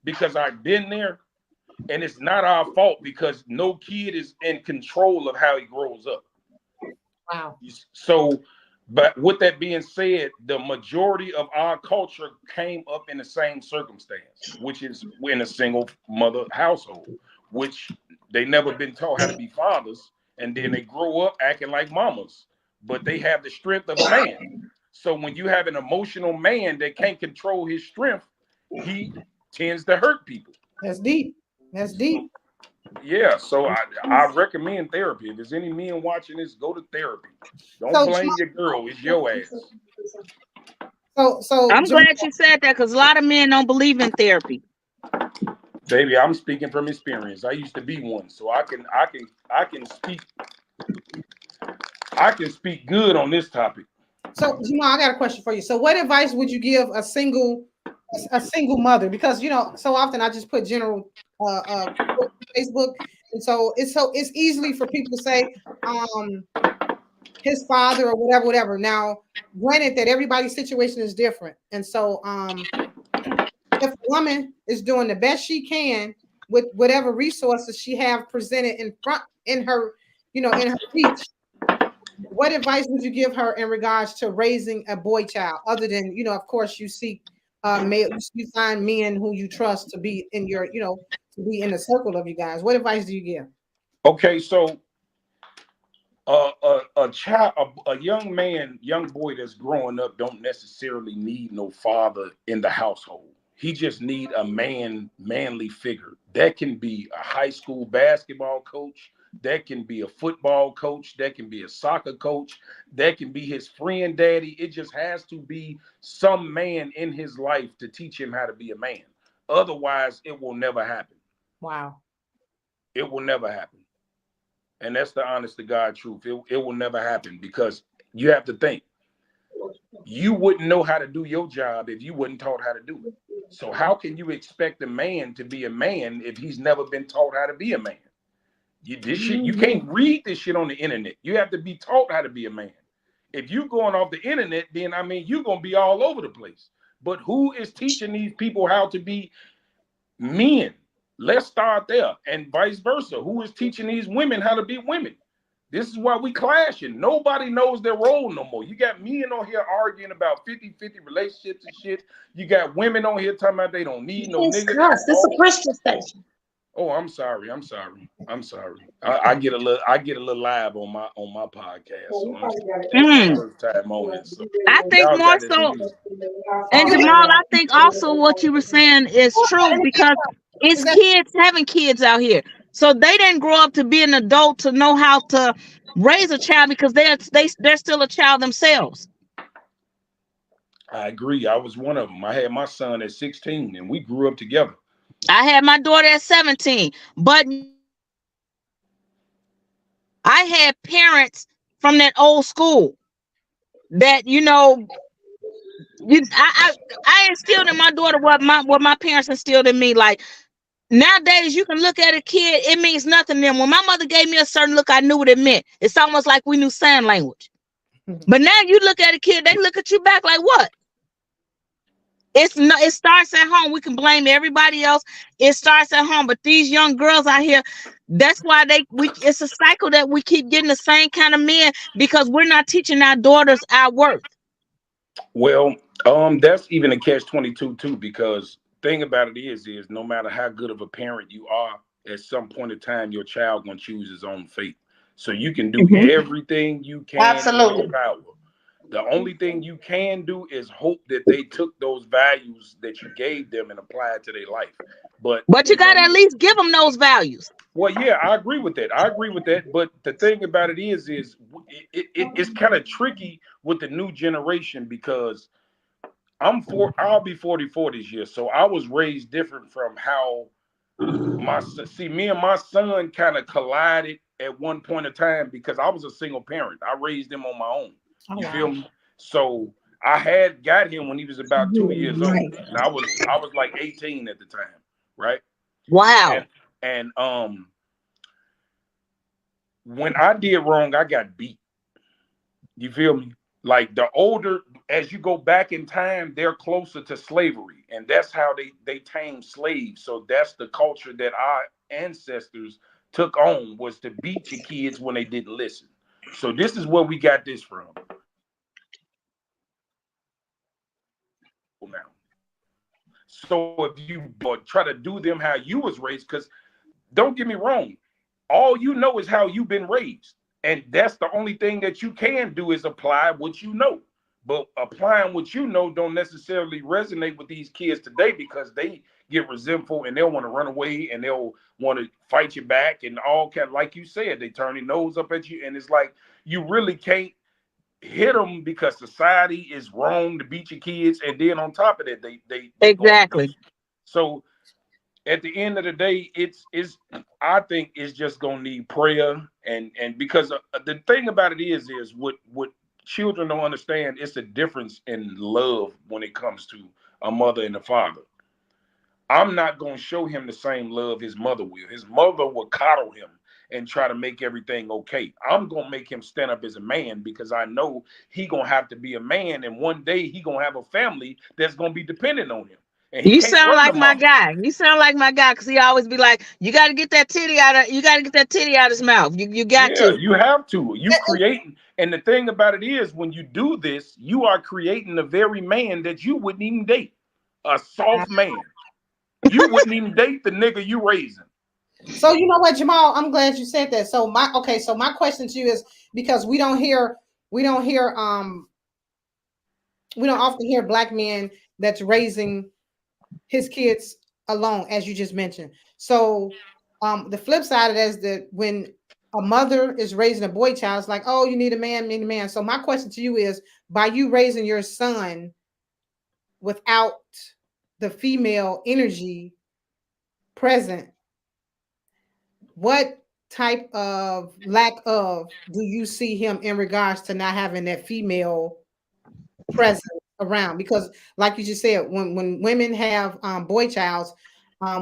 because I've been there. And it's not our fault because no kid is in control of how he grows up. Wow. So, but with that being said, the majority of our culture came up in the same circumstance, which is in a single mother household, which they never been taught how to be fathers, and then they grow up acting like mamas, but they have the strength of a man. So when you have an emotional man that can't control his strength, he tends to hurt people. That's deep. That's deep. Yeah, so I recommend therapy. If there's any men watching this, go to therapy. Don't So blame your girl. It's your ass. I'm glad you said that because a lot of men don't believe in therapy. Baby, I'm speaking from experience. I used to be one, so I can speak good on this topic. So I got a question for you. So what advice would you give a single mother? Because so often I just put general Facebook, and so it's easily for people to say his father or whatever. Now, granted that everybody's situation is different, and so if a woman is doing the best she can with whatever resources she have presented in her in her reach, what advice would you give her in regards to raising a boy child, other than of course you seek male, you find men who you trust to be in your to be in the circle of you guys. What advice do you give? Okay, so a child, a young boy that's growing up don't necessarily need no father in the household. He just need a manly figure. That can be a high school basketball coach. That can be a football coach. That can be a soccer coach. That can be his friend daddy. It just has to be some man in his life to teach him how to be a man. Otherwise, it will never happen. Wow. It will never happen. And that's the honest to God truth. It will never happen because you have to think. You wouldn't know how to do your job if you wasn't taught how to do it. So how can you expect a man to be a man if he's never been taught how to be a man? This shit, you can't read this shit on the internet. You have to be taught how to be a man. If you going off the internet, then I mean you're gonna be all over the place. But who is teaching these people how to be men? Let's start there, and vice versa. Who is teaching these women how to be women? This is why we clashing. Nobody knows their role no more. You got men on here arguing about 50-50 relationships and shit. You got women on here talking about they don't need no niggas. This is a Christian station. Oh, I'm sorry. I get a little live on my podcast. So that's my first time on it. So I think y'all more got this. so, and Jamal, I think also what you were saying is true because it's kids having kids out here. So they didn't grow up to be an adult to know how to raise a child because they're still a child themselves. I agree. I was one of them. I had my son at 16 and we grew up together. I had my daughter at 17, but I had parents from that old school that, I instilled in my daughter what my parents instilled in me. Like nowadays, you can look at a kid, it means nothing to them. When my mother gave me a certain look, I knew what it meant. It's almost like we knew sign language. But now you look at a kid, they look at you back like what? It starts at home. We can blame everybody else. It starts at home. But these young girls out here, that's why it's a cycle that we keep getting the same kind of men because we're not teaching our daughters our worth. Well, that's even a catch-22 too, because thing about it is no matter how good of a parent you are, at some point in time, your child gonna choose his own fate. So you can do everything you can. Absolutely. In your power. The only thing you can do is hope that they took those values that you gave them and applied to their life. But you got to at least give them those values. Well, yeah, I agree with that. But the thing about it is it's kind of tricky with the new generation because I'll be 44 this year. So I was raised different from how me and my son kind of collided at one point in time because I was a single parent. I raised him on my own. You feel me? So I had got him when he was about 2 years old. And I was like 18 at the time, right? Wow. And when I did wrong, I got beat. You feel me? Like the older, as you go back in time, they're closer to slavery. And that's how they tamed slaves. So that's the culture that our ancestors took on, was to beat your kids when they didn't listen. So this is where we got this from. Now, so if you try to do them how you was raised, because don't get me wrong, all you know is how you've been raised, and that's the only thing that you can do is apply what you know. But applying what you know don't necessarily resonate with these kids today because they get resentful and they'll want to run away and they'll want to fight you back and all kind. Like you said, they turn their nose up at you, and it's like you really can't hit them because society is wrong to beat your kids, and then on top of that, they exactly. So at the end of the day, I think it's just gonna need prayer, and because the thing about it is what children don't understand. It's a difference in love when it comes to a mother and a father. I'm not gonna show him the same love his mother will. His mother will coddle him and try to make everything okay. I'm gonna make him stand up as a man because I know he gonna have to be a man, and one day he gonna have a family that's gonna be dependent on him. And you sound like my guy. You sound like my guy because he always be like, "You got to get that titty out of. You got to get that titty out of his mouth. You got to. You have to. You creating. And the thing about it is, when you do this, you are creating the very man that you wouldn't even date. A soft man. You wouldn't even date the nigga you raising. So you know what, Jamal? I'm glad you said that. So my question to you is, because we don't often hear black men that's raising his kids alone, as you just mentioned. So the flip side of that is that when a mother is raising a boy child, it's like, oh, you need a man. So my question to you is, by you raising your son without the female energy present, what type of lack of do you see him in regards to not having that female presence around? Because like you just said, when women have boy childs,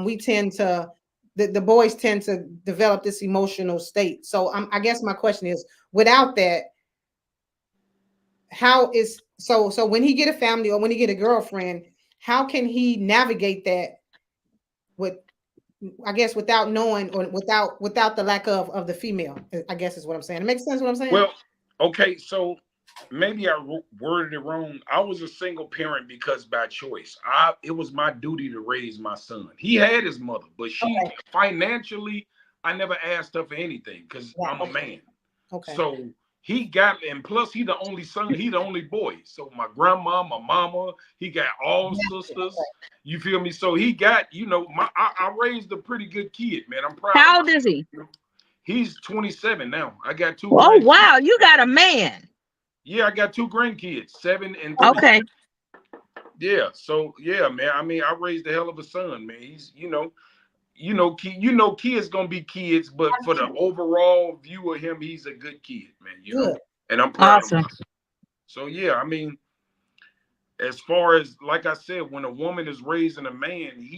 we tend to the boys tend to develop this emotional state. So I guess my question is, without that, how is so when he get a family or when he get a girlfriend, how can he navigate that with, I guess, without knowing or without the lack of the female, I guess is what I'm saying. It makes sense what I'm saying? Well, okay, so maybe I worded it wrong. I was a single parent because by choice. It was my duty to raise my son. He had his mother, but she Okay. financially, I never asked her for anything because Yeah, I'm a man. okay. So he got, and plus he the only son, he the only boy. So my grandma, my mama, he got all sisters. You feel me? So he got, I raised a pretty good kid, man. I'm proud of How old myself. is he? He's 27 now. I got two Oh grandkids. wow, you got a man. Yeah, I got two grandkids, 7 and 3. Okay. Yeah, so yeah, man. I mean, I raised a hell of a son, man. He's, kids gonna be kids, but for the overall view of him, he's a good kid, man. Good. And I'm proud of Awesome. him. So yeah, I mean, as far as like I said, when a woman is raising a man,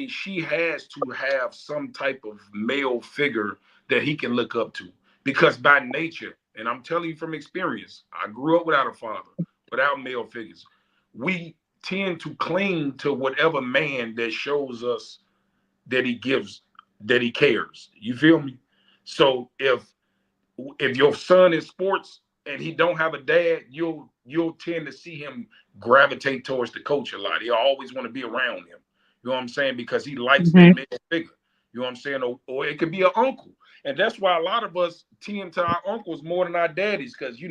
she has to have some type of male figure that he can look up to. Because by nature, and I'm telling you from experience, I grew up without a father, without male figures. We tend to cling to whatever man that shows us that he gives, that he cares. You feel me? So if your son is sports and he don't have a dad, you'll tend to see him gravitate towards the coach a lot. He'll always want to be around him. You know what I'm saying? Because he likes that male figure. You know what I'm saying? Or it could be an uncle. And that's why a lot of us tend to our uncles more than our daddies, because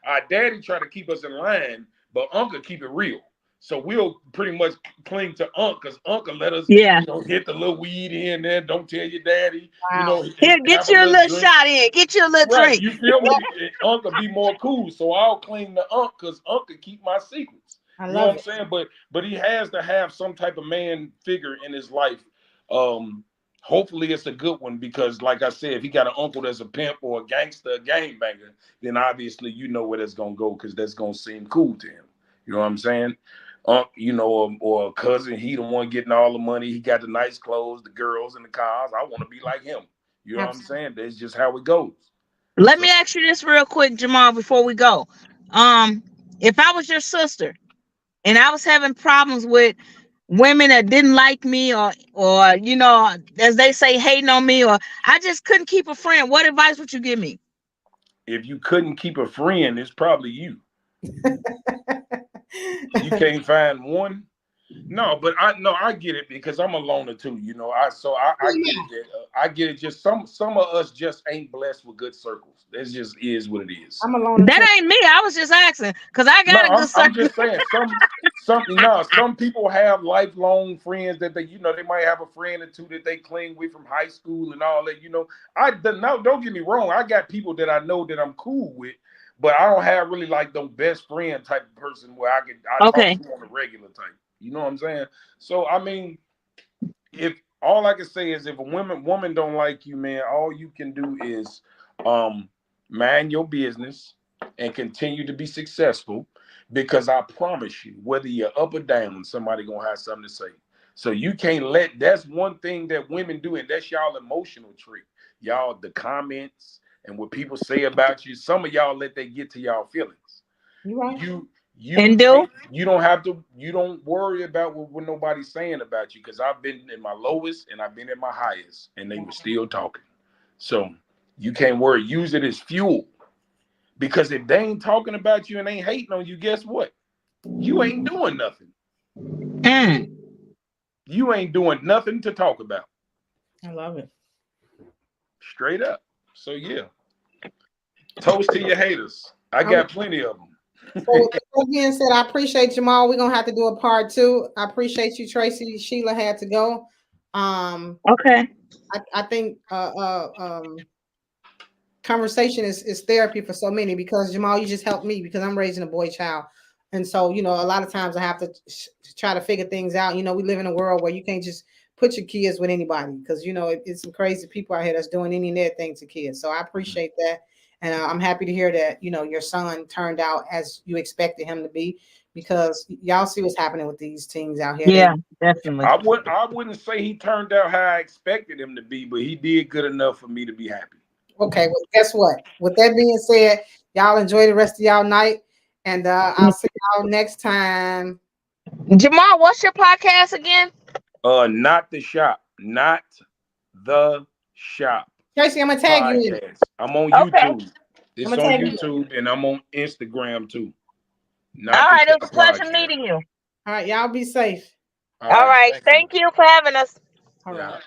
our daddy try to keep us in line, but uncle keep it real. So we'll pretty much cling to Unc, because Uncle let us, Yeah. get the little weed in there. Don't tell your daddy, Wow. Here, have get a your little little drink. shot in. Get your little Right, drink. you feel me? Uncle be more cool, so I'll cling to Unc because Uncle keep my secrets. I You know what love I'm it. saying? But he has to have some type of man figure in his life. Hopefully it's a good one, because like I said, if he got an uncle that's a pimp or a gangster, a gangbanger, then obviously you know where that's gonna go, because that's gonna seem cool to him. You know what I'm saying? Or a cousin, he the one getting all the money, he got the nice clothes, the girls and the cars. I want to be like him. You know what I'm Absolutely. saying? That's just how it goes. Let So me ask you this real quick, Jamal, before we go. Um, if I was your sister and I was having problems with women that didn't like me, or as they say, hating on me, or I just couldn't keep a friend, what advice would you give me? if you couldn't keep a friend, it's probably you. You can't find one. No, but I get it, because I'm a loner too. I get it. I get it. Just some of us just ain't blessed with good circles. That just is what it is. I'm alone too. That ain't me. I was just asking because I No, got a good I'm circle. just saying some people have lifelong friends that they might have a friend or two that they cling with from high school and all that. Don't get me wrong. I got people that I know that I'm cool with, but I don't have really like the best friend type of person where I talk Okay. to on a regular type. You know what I'm saying? So I mean, if all I can say is if a woman don't like you, man, all you can do is mind your business and continue to be successful, because I promise you, whether you're up or down, somebody gonna have something to say. So you can't that's one thing that women do, and that's y'all emotional trick. Y'all, the comments and what people say about you, some of y'all let that get to y'all feelings. You right? You And do? you don't have to, you don't worry about what nobody's saying about you, because I've been in my lowest and I've been in my highest and they were still talking. So you can't worry. Use it as fuel, because if they ain't talking about you and ain't hating on you, guess what? You ain't doing nothing. Mm. You ain't doing nothing to talk about. I love it. Straight up. So yeah. Toast to your haters. I got plenty of them. So with that being said, I appreciate Jamal. We're gonna have to do a part 2. I appreciate you, Tracy. Sheila had to go. Okay. I think conversation is therapy for so many, because Jamal, you just helped me because I'm raising a boy child. And so, a lot of times I have to try to figure things out. We live in a world where you can't just put your kids with anybody, because, it's some crazy people out here that's doing any and everything to kids. So I appreciate that. And I'm happy to hear that, your son turned out as you expected him to be, because y'all see what's happening with these teens out here. Yeah, definitely. I wouldn't say he turned out how I expected him to be, but he did good enough for me to be happy. Okay, well, guess what? With that being said, y'all enjoy the rest of y'all night, and I'll see y'all next time. Jamal, what's your podcast again? Not the shop. Not the shop. Tracy, I'm gonna tag you in it. Podcast. I'm on Okay. YouTube. It's I'ma on tag you. YouTube and I'm on Instagram too. All Not the right, it was Shop a pleasure Podcast. meeting you. All right, y'all be safe. All right, thank you for having us. All right.